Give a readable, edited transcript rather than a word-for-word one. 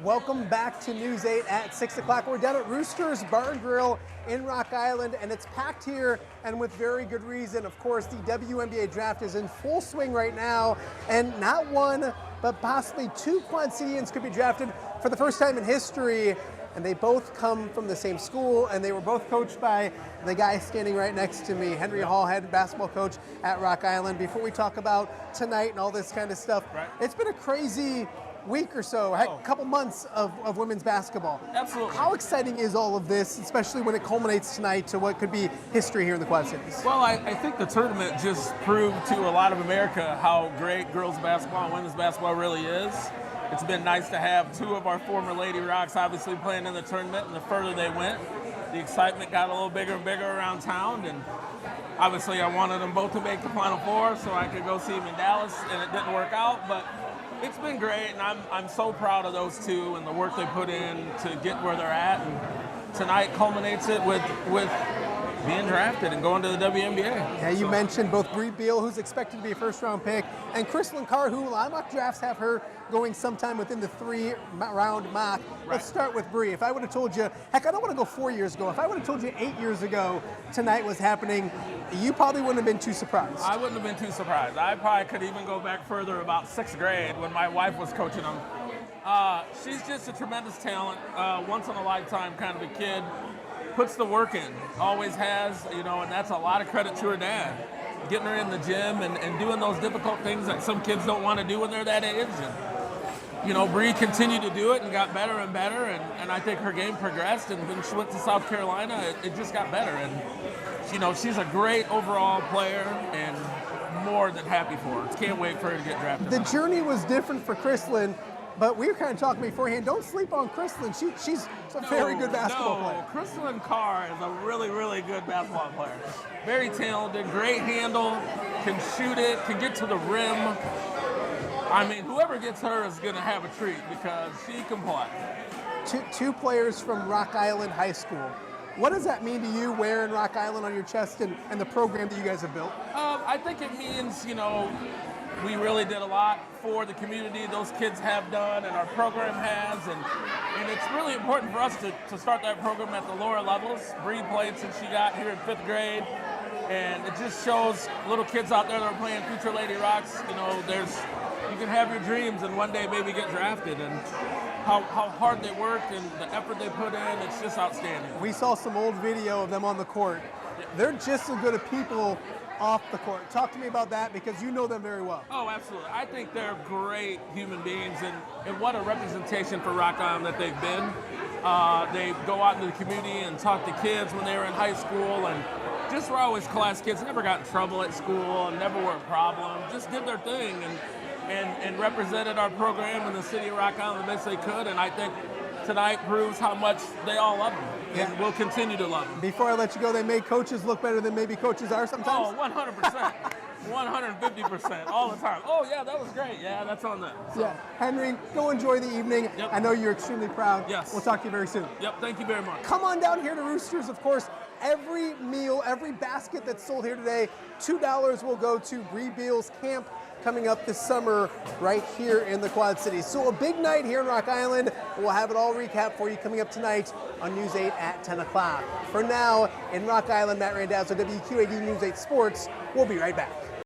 Welcome back to News 8 at 6 o'clock. We're down at Rooster's Bar and Grill in Rock Island, and it's packed here, and with very good reason. Of course, the WNBA draft is in full swing right now, and not one, but possibly two Quad Cityans could be drafted for the first time in history, and they both come from the same school, and they were both coached by the guy standing right next to me, Henry Hall, head basketball coach at Rock Island. Before we talk about tonight and all this kind of stuff, It's been a crazy week or so, a couple months of women's basketball. Absolutely. How exciting is all of this, especially when it culminates tonight to what could be history here in the Quad Cities? Well, I think the tournament just proved to a lot of America how great girls basketball and women's basketball really is. It's been nice to have two of our former Lady Rocks obviously playing in the tournament, and the further they went, the excitement got a little bigger and bigger around town, and obviously I wanted them both to make the Final Four so I could go see them in Dallas, and it didn't work out, but it's been great, and I'm so proud of those two and the work they put in to get where they're at. And tonight culminates it with being drafted and going to the WNBA. Yeah, you mentioned both Beal, who's expected to be a first-round pick, and Chrislyn Carr, who a lot of mock drafts have her going sometime within the three-round mock. Let's start with Brea. If I would have told you, heck, I don't want to go 4 years ago. If I would have told you 8 years ago tonight was happening, you probably wouldn't have been too surprised. I wouldn't have been too surprised. I probably could even go back further, about 6th grade, when my wife was coaching them. She's just a tremendous talent, once-in-a-lifetime kind of a kid. Puts the work in, always has, and that's a lot of credit to her dad. Getting her in the gym and doing those difficult things that some kids don't want to do when they're that age. And, Brea continued to do it and got better and better, and I think her game progressed, and when she went to South Carolina, it just got better. And, she's a great overall player, and more than happy for her. Can't wait for her to get drafted. The journey was different for Chrislyn, but we were kind of talking beforehand. Don't sleep on Chrislyn. She's a very good basketball player. Chrislyn Carr is a really, really good basketball player. Very talented, great handle, can shoot it, can get to the rim. I mean, whoever gets her is going to have a treat because she can play. Two players from Rock Island High School. What does that mean to you wearing Rock Island on your chest and the program that you guys have built? I think it means, we really did a lot for the community. Those kids have done, and our program has, and it's really important for us to start that program at the lower levels. Brea played since she got here in 5th grade, and it just shows little kids out there that are playing future Lady Rocks. You can have your dreams and one day maybe get drafted, and how hard they worked and the effort they put in, it's just outstanding. We saw some old video of them on the court. They're just as good a people off the court. Talk to me about that, because you know them very well. Oh, absolutely. I think they're great human beings, and what a representation for Rock Island that they've been. They go out into the community and talk to kids when they were in high school, and just were always class kids, never got in trouble at school and never were a problem, just did their thing and represented our program in the city of Rock Island the best they could, and I think tonight proves how much they all love them. And we'll continue to love them. Before I let you go, they make coaches look better than maybe coaches are sometimes? Oh, 100%. 150% all the time. Oh, yeah, that was great. Yeah, that's on them. So. Yeah. Henry, go enjoy the evening. Yep. I know you're extremely proud. Yes. We'll talk to you very soon. Yep, thank you very much. Come on down here to Roosters, of course. Every meal, every basket that's sold here today, $2 will go to Beal's camp coming up this summer right here in the Quad Cities. So a big night here in Rock Island. We'll have it all recapped for you coming up tonight on News 8 at 10 o'clock. For now, in Rock Island, Matt Randazzo, WQAD News 8 Sports. We'll be right back.